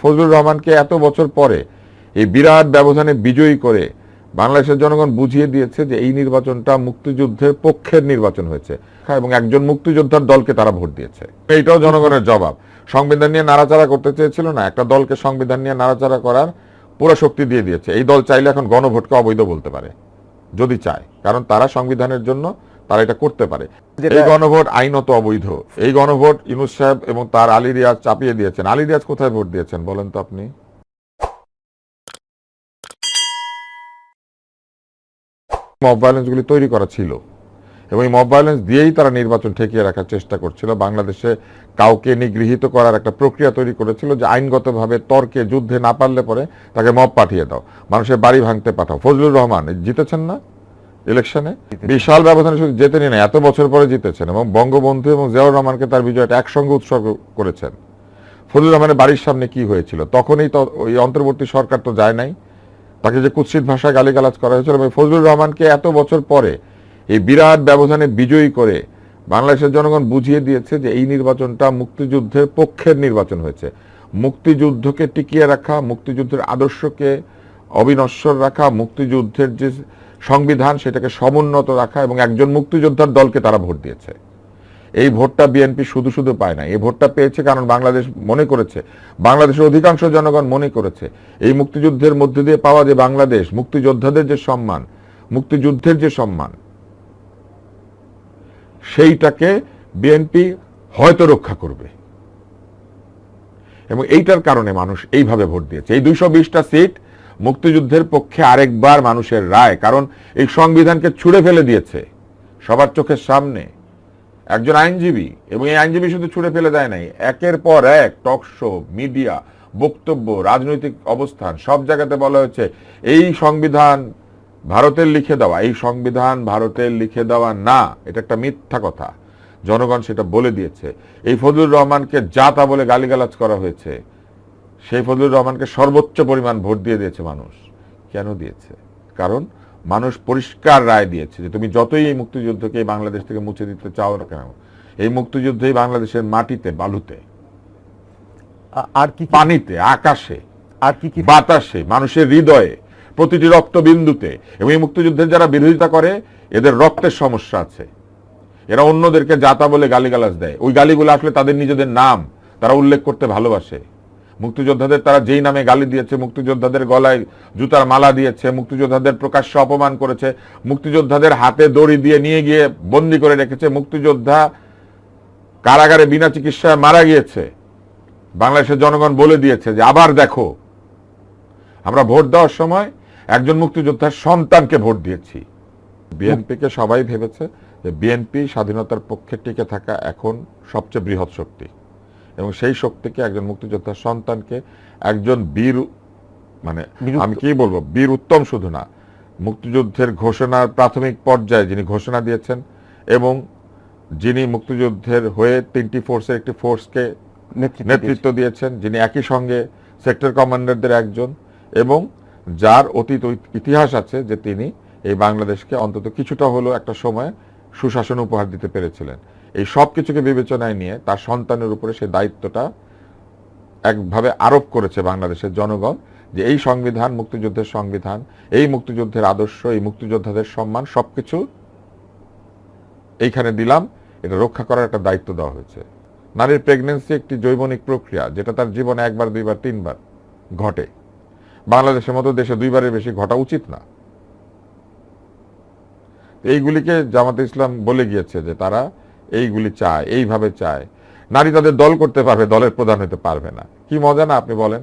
ফজলুর রহমানকে এত বছর পরে এই বিরাট ব্যবধানে বিজয়ী করে বাংলাদেশের জনগণ বুঝিয়ে দিয়েছে যে এই নির্বাচনটা মুক্তিযুদ্ধের পক্ষের নির্বাচন হয়েছে এবং একজন মুক্তিযোদ্ধার দলকে তারা ভোট দিয়েছে। এইটাও জনগণের জবাব। সংবিধান নিয়ে নাড়াচাড়া করতে চেয়েছিল না, একটা দলকে সংবিধান নিয়ে নাড়াচাড়া করার পুরো শক্তি দিয়ে দিয়েছে। এই দল চাইলে এখন গণভোটকে অবৈধ বলতে পারে যদি চায়, কারণ তারা সংবিধানের জন্য তারা এটা করতে পারে। এই গণভোট আইনত অবৈধ। এই গণভোট ইউনূস সাহেব এবং তার আলী রিয়াজ চাপিয়ে দিয়েছেন। আলী রিয়াজ কোথায় ভোট দিয়েছেন বলেন তো আপনি? মব ভায়োলেন্স গুলি তৈরি করা ছিল এবং এই মব ভায়োলেন্স দিয়েই তারা নির্বাচন ঠেকিয়ে রাখার চেষ্টা করছিল। বাংলাদেশে কাউকে নিগৃহীত করার একটা প্রক্রিয়া তৈরি করেছিল যে আইনগতভাবে তর্কে যুদ্ধে না পারলে পরে তাকে মব পাঠিয়ে দাও, মানুষের বাড়ি ভাঙতে পাঠাও। ফজলুর রহমান জিতেছেন না ইলেকশনে, বিশাল ব্যবধানে শুধু জেতেনি না, এত বছর পরে জিতেছেন এবং বঙ্গবন্ধু এবং জিয়াউর রহমানকে তার বিজয়টা একসঙ্গে উৎসর্গ করেছেন। ফজলুর রহমানের বাড়ির সামনে কি হয়েছিল? তখনই তো ওই অন্তর্বর্তী সরকার তো যায় নাই, তাকে যে কুৎসিত ভাষায় গালিগালাজ করা হয়েছিল। এবং ফজলুর রহমানকে এত বছর পরে এই বিরাট ব্যবধানে বিজয়ী করে বাংলাদেশের জনগণ বুঝিয়ে দিয়েছে যে এই নির্বাচনটা মুক্তিযুদ্ধের পক্ষের নির্বাচন হয়েছে। মুক্তিযুদ্ধকে টিকিয়ে রাখা, মুক্তিযুদ্ধের আদর্শকে অবিনশ্বর রাখা, মুক্তিযুদ্ধের যে সংবিধান সেটাকে সমুন্নত রাখা এবং একজন মুক্তিযোদ্ধার দলকে তারা ভোট দিয়েছে। এই ভোটটা বিএনপি শুধু শুধু পায় না, এই ভোটটা পেয়েছে কারণ বাংলাদেশ মনে করেছে, বাংলাদেশের অধিকাংশ জনগণ মনে করেছে এই মুক্তিযুদ্ধের মধ্যে দিয়ে পাওয়া যে বাংলাদেশ, মুক্তিযোদ্ধাদের যে সম্মান, মুক্তিযুদ্ধের যে সম্মান, সেইটাকে বিএনপি হয়তো রক্ষা করবে এবং এইটার কারণে মানুষ এইভাবে ভোট দিয়েছে। এই 220টা সিট মুক্তিযুদ্ধের পক্ষে আরেকবার মানুষের রায়, কারণ এই সংবিধানকে ছুঁড়ে ফেলে দিয়েছে সবার চোখের সামনে একজন আইনজীবী। এবং এই আইনজীবী শুধু ছুঁড়ে ফেলে দেয় নাই, একের পর এক টক শো, মিডিয়া, বক্তব্য, রাজনৈতিক অবস্থান সব জায়গাতে বলা হয়েছে এই সংবিধান ভারতের লিখে দেওয়া। এই সংবিধান ভারতের লিখে দেওয়া না, এটা একটা মিথ্যা কথা। জনগণ সেটা বলে দিয়েছে। এই ফজলুর রহমানকে যা তা বলে গালিগালাজ করা হয়েছে, সেই ফজলুর রহমানকে সর্বোচ্চ পরিমাণ ভোট দিয়ে দিয়েছে মানুষ। কেন দিয়েছে? কারণ মানুষ পরিষ্কার রায় দিয়েছে যে তুমি যতই এই মুক্তিযুদ্ধকে বাংলাদেশ থেকে মুছে দিতে চাও না কেন, এই মুক্তিযুদ্ধই বাংলাদেশের মাটিতে, বালুতে, আর কি পানিতে, আকাশে, আর কি বাতাসে, মানুষের হৃদয়ে, প্রতিটি রক্তবিন্দুতে। এবং এই মুক্তিযুদ্ধের যারা বিরোধিতা করে এদের রক্তের সমস্যা আছে। এরা অন্যদেরকে জাতা বলে গালিগালাজ দেয়, ওই গালিগুলো আসলে তাদের নিজেদের নাম তারা উল্লেখ করতে ভালোবাসে। মুক্তিযোদ্ধাদের তারা যেই নামে গালি দিয়েছে, মুক্তিযোদ্ধাদের গলায় জুতার মালা দিয়েছে, মুক্তিযোদ্ধাদের প্রকাশ্যে অপমান করেছে, মুক্তিযোদ্ধাদের হাতে দড়ি দিয়ে নিয়ে গিয়ে বন্দি করে রেখেছে, মুক্তিযোদ্ধা কারাগারে বিনা চিকিৎসায় মারা গিয়েছে। বাংলাদেশের জনগণ বলে দিয়েছে যে আবার দেখো, আমরা ভোট দেওয়ার সময় একজন মুক্তিযোদ্ধার সন্তানকে ভোট দিয়েছি। বিএনপিকে সবাই ভেবেছে যে বিএনপি স্বাধীনতার পক্ষে টিকে থাকা এখন সবচেয়ে বৃহৎ শক্তি এবং সেই শক্তিকে একজন মুক্তিযোদ্ধার সন্তানকে, একজন বীর, মানে আমি কি বলবো, বীর উত্তম শুধু না, মুক্তিযুদ্ধের ঘোষণার প্রাথমিক পর্যায়ে যিনি ঘোষণা দিয়েছেন এবং যিনি মুক্তিযুদ্ধের হয়ে 3টি ফোর্সের একটি ফোর্সকে নেতৃত্ব দিয়েছেন, যিনি একই সঙ্গে সেক্টর কমান্ডারদের একজন এবং যার অতীত ইতিহাস আছে যে তিনি এই বাংলাদেশকে অন্তত কিছুটা হলো একটা সময় সুশাসন উপহার দিতে পেরেছিলেন। এই সব কিছুকে বিবেচনায় নিয়ে তার সন্তানের উপরে সেই দায়িত্বটা একভাবে আরোপ করেছে বাংলাদেশের জনগণ যে এই সংবিধান, মুক্তিযুদ্ধের সংবিধান, এই মুক্তিযুদ্ধের আদর্শ, এই মুক্তিযোদ্ধাদের সম্মান সবকিছু এইখানে দিলাম, এটা রক্ষা করার একটা দায়িত্ব দেওয়া হয়েছে। নারীর প্রেগনেন্সি একটি জৈবনিক প্রক্রিয়া যেটা তার জীবনে একবার, দুইবার, তিনবার ঘটে। বাংলাদেশের মতো দেশে দুইবারের বেশি ঘটা উচিত না। এইগুলিকে জামাতে ইসলাম বলে গিয়েছে যে তারা এইগুলি চায়, এইভাবে চায়। নারী তাদের দল করতে পারবে, দলের প্রধান হতে পারবে না। কি মজা না আপনি বলেন?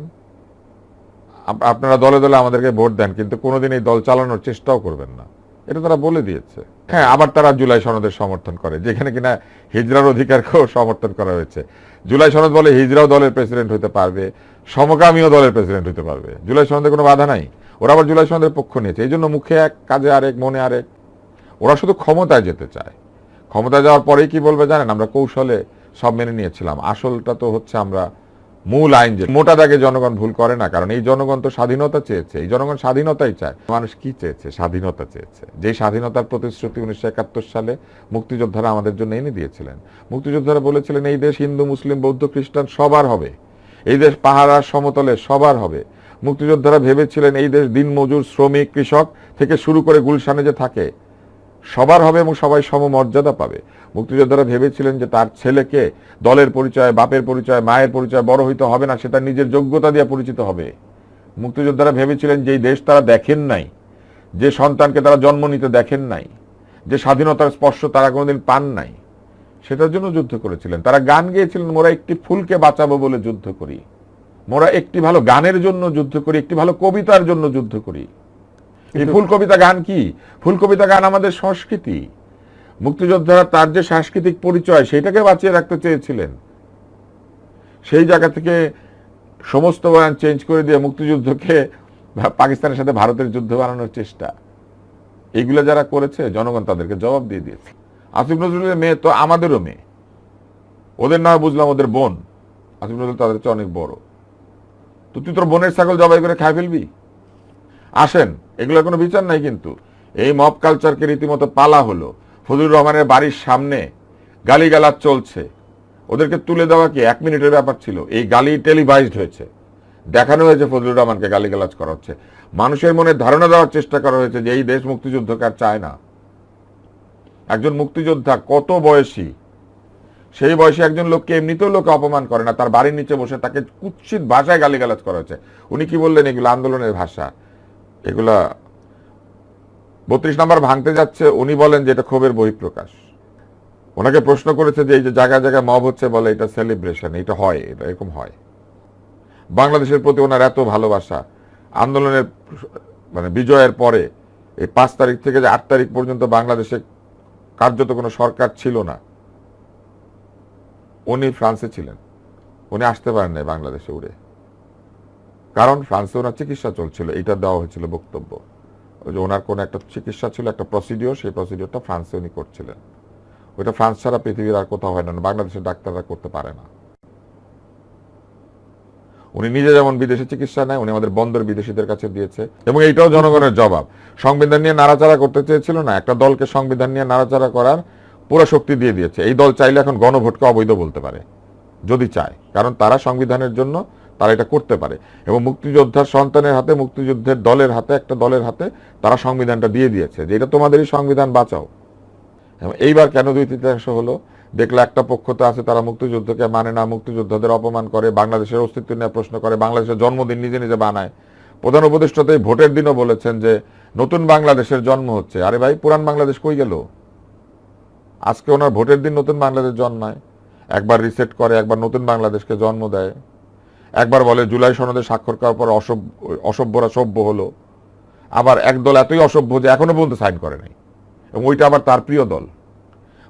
আপনারা দলে দলে আমাদেরকে ভোট দেন কিন্তু কোনোদিন এই দল চালানোর চেষ্টাও করবেন না, এটা তারা বলে দিয়েছে। হ্যাঁ, আবার তারা জুলাই সনদের সমর্থন করে, যেখানে কিনা হিজড়ার অধিকারকেও সমর্থন করা হয়েছে। জুলাই সনদ বলে হিজড়াও দলের প্রেসিডেন্ট হতে পারবে, সমকামীও দলের প্রেসিডেন্ট হতে পারবে। জুলাই সনদে কোনো বাধা নাই। ওরা আবার জুলাই সনদের পক্ষ নিয়েছে। এই জন্য মুখে এক, কাজে আরেক, মনে আরেক। ওরা শুধু ক্ষমতায় যেতে চায়। ক্ষমতায় যাওয়ার পরেই কি বলবে জানেন? আমরা কৌশলে সব মেনে নিয়েছিলাম। আসলটা তো হচ্ছে আমরা মূল আইন, যে মোটা দাগে জনগণ ভুল করে না, কারণ এই জনগণ তো স্বাধীনতা চেয়েছে। এই জনগণ স্বাধীনতাই চায়। মানুষ কি চেয়েছে? স্বাধীনতা চেয়েছে। যে স্বাধীনতার প্রতিশ্রুতি 1971 সালে মুক্তিযোদ্ধারা আমাদের জন্য এনে দিয়েছিলেন। মুক্তিযোদ্ধারা বলেছিলেন এই দেশ হিন্দু, মুসলিম, বৌদ্ধ, খ্রিস্টান সবার হবে, এই দেশ পাহাড় সমতলে সবার হবে। মুক্তিযোদ্ধারা ভেবেছিলেন এই দেশ দিনমজুর, শ্রমিক, কৃষক থেকে শুরু করে গুলশানে যে থাকে সবার হবে এবং সবাই সমমর্যাদা পাবে। মুক্তিযোদ্ধারা ভেবেছিলেন যে তার ছেলেকে দলের পরিচয়, বাপের পরিচয়, মায়ের পরিচয় বড় হইতে হবে না, সেটা নিজের যোগ্যতা দিয়ে পরিচিত হবে। মুক্তিযোদ্ধারা ভেবেছিলেন যে এই দেশ তারা দেখেন নাই, যে সন্তানকে তারা জন্ম নিতে দেখেন নাই, যে স্বাধীনতার স্পর্শ তারা কোনোদিন পান নাই, সেটার জন্য যুদ্ধ করেছিলেন। তারা গান গেয়েছিলেন, মোরা একটি ফুলকে বাঁচাবো বলে যুদ্ধ করি, মোরা একটি ভালো গানের জন্য যুদ্ধ করি, একটি ভালো কবিতার জন্য যুদ্ধ করি। এই ফুল কবিতা গান কি? ফুল কবিতা গান আমাদের সংস্কৃতি। মুক্তিযোদ্ধারা তার যে সাংস্কৃতিক পরিচয় সেটাকে বাঁচিয়ে রাখতে চেয়েছিলেন। সেই জায়গা থেকে সমস্ত বয়ান চেঞ্জ করে দিয়ে মুক্তিযুদ্ধকে পাকিস্তানের সাথে ভারতের যুদ্ধ বানানোর চেষ্টা, এইগুলো যারা করেছে জনগণ তাদেরকে জবাব দিয়ে দিয়েছে। আসিফ নজরুলের মেয়ে তো আমাদেরও মেয়ে, ওদের না বুঝলাম ওদের বোন, আসিফ নজরুল তাদের চেয়ে অনেক বড়। তো তুই তোর বোনের ছাগল জবাই করে খাই ফেলবি? আসেন, এগুলোর কোনো বিচার নাই। কিন্তু এই মব কালচারকে রীতিমতো পালা হলো। ফজলুর রহমানের বাড়ির সামনে গালিগালাজ চলছে, ওদেরকে তুলে দেওয়া কি 1 মিনিটের ব্যাপার ছিল? এই গালি টেলিভাইজড হয়েছে, দেখানো হয়েছে ফজলুর রহমানকে গালিগালাজ করা হচ্ছে। মানুষের মনে ধারণা দেওয়ার চেষ্টা করা হয়েছে যে এই দেশ মুক্তিযুদ্ধকে আর চায় না। একজন মুক্তিযোদ্ধা কত বয়সী, সেই বয়সে একজন লোককে এমনিতেও লোকে অপমান করে না, তার বাড়ির নিচে বসে তাকে কুৎসিত ভাষায় গালিগালাজ করা হয়েছে। উনি কি বললেন? এগুলো আন্দোলনের ভাষা, এগুলা 32 নম্বর ভাঙতে যাচ্ছে, উনি বলেন যে এটা ক্ষোভের বহিঃপ্রকাশ। ওনাকে প্রশ্ন করেছে যে এই যে জায়গায় জায়গায় মব হচ্ছে, বলে এটা সেলিব্রেশন, এটা হয়, এটা এরকম হয়। বাংলাদেশের প্রতি ওনার এত ভালোবাসা, আন্দোলনের মানে বিজয়ের পরে এই 5 তারিখ থেকে যে 8 তারিখ পর্যন্ত বাংলাদেশে কার্যত কোনো সরকার ছিল না, উনি ফ্রান্সে ছিলেন, উনি আসতে পারেন নাই বাংলাদেশে উড়ে, কারণ ফ্রান্সে ওনার চিকিৎসা চলছিল। এটা দেওয়া হয়েছিল বক্তব্য, ওই যে ওনার কোন একটা চিকিৎসা ছিল, একটা প্রসিডিওর, সেই প্রসিডিওরটা ফ্রান্সে উনি করছিলেন। ওইটা ফ্রান্স ছাড়া পৃথিবীর আর কোথাও হয় না, বাংলাদেশের ডাক্তাররা করতে পারে না। উনি নিজে যেমন বিদেশে চিকিৎসা নেয়, উনি আমাদের বন্দর বিদেশিদের কাছে দিয়েছে। এবং এইটাও জনগণের জবাব। সংবিধান নিয়ে নাড়াচাড়া করতে চেয়েছিল না, একটা দলকে সংবিধান নিয়ে নাড়াচাড়া করার পুরো শক্তি দিয়ে দিয়েছে। এই দল চাইলে এখন গণভোটকে অবৈধ বলতে পারে যদি চায়, কারণ তারা সংবিধানের জন্য তারা এটা করতে পারে। এবং মুক্তিযোদ্ধার সন্তানের হাতে, মুক্তিযুদ্ধের দলের হাতে, একটা দলের হাতে তারা সংবিধানটা দিয়ে দিয়েছে যে এটা তোমাদেরই সংবিধান, বাঁচাও। এইবার কেন 2/3 হলো? দেখলে একটা পক্ষ তো আছে তারা মুক্তিযুদ্ধকে মানে না, মুক্তিযোদ্ধাদের অপমান করে, বাংলাদেশের অস্তিত্ব নিয়ে প্রশ্ন করে, বাংলাদেশের জন্মদিন নিজে নিজে বানায়। প্রধান উপদেষ্টা তো ভোটের দিনও বলেছেন যে নতুন বাংলাদেশের জন্ম হচ্ছে। আরে ভাই, পুরান বাংলাদেশ কই গেল? আজকে ওনার ভোটের দিন নতুন বাংলাদেশ জন্মায়, একবার রিসেট করে, একবার নতুন বাংলাদেশকে জন্ম দেয়, একবার বলে জুলাই সনদে স্বাক্ষর করার পর অসভ্যরা সভ্য হলো, আবার একদল এতই অসভ্য যে এখনো পর্যন্ত সাইন করে নাই, এবং ওইটা আবার তার প্রিয় দল।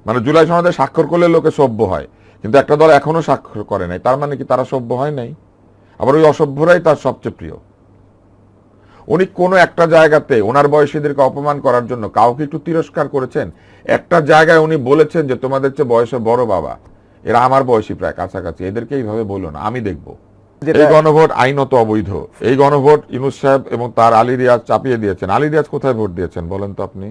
মানে জুলাই সনদে স্বাক্ষর করলে লোকে সভ্য হয়, কিন্তু একটা দল এখনো স্বাক্ষর করে নাই, তার মানে কি তারা সভ্য হয় নাই? আবার ওই অসভ্যরাই তার সবচেয়ে প্রিয়। উনি কোনো একটা জায়গাতে ওনার বয়সীদেরকে অপমান করার জন্য কাউকে একটু তিরস্কার করেছেন? একটা জায়গায় উনি বলেছেন যে তোমাদের চেয়ে বয়সে বড় বাবা, এরা আমার বয়সী প্রায় কাছাকাছি, এদেরকে এইভাবে বলো না, আমি দেখবো। এই গণভোট আইনত অবৈধ। এই গণভোট ইউনূস সাহেব এবং তার আলী রিয়াজ চাপিয়ে দিয়েছেন। আলী রিয়াজ কোথায় ভোট দিয়েছেন বলেন তো আপনি?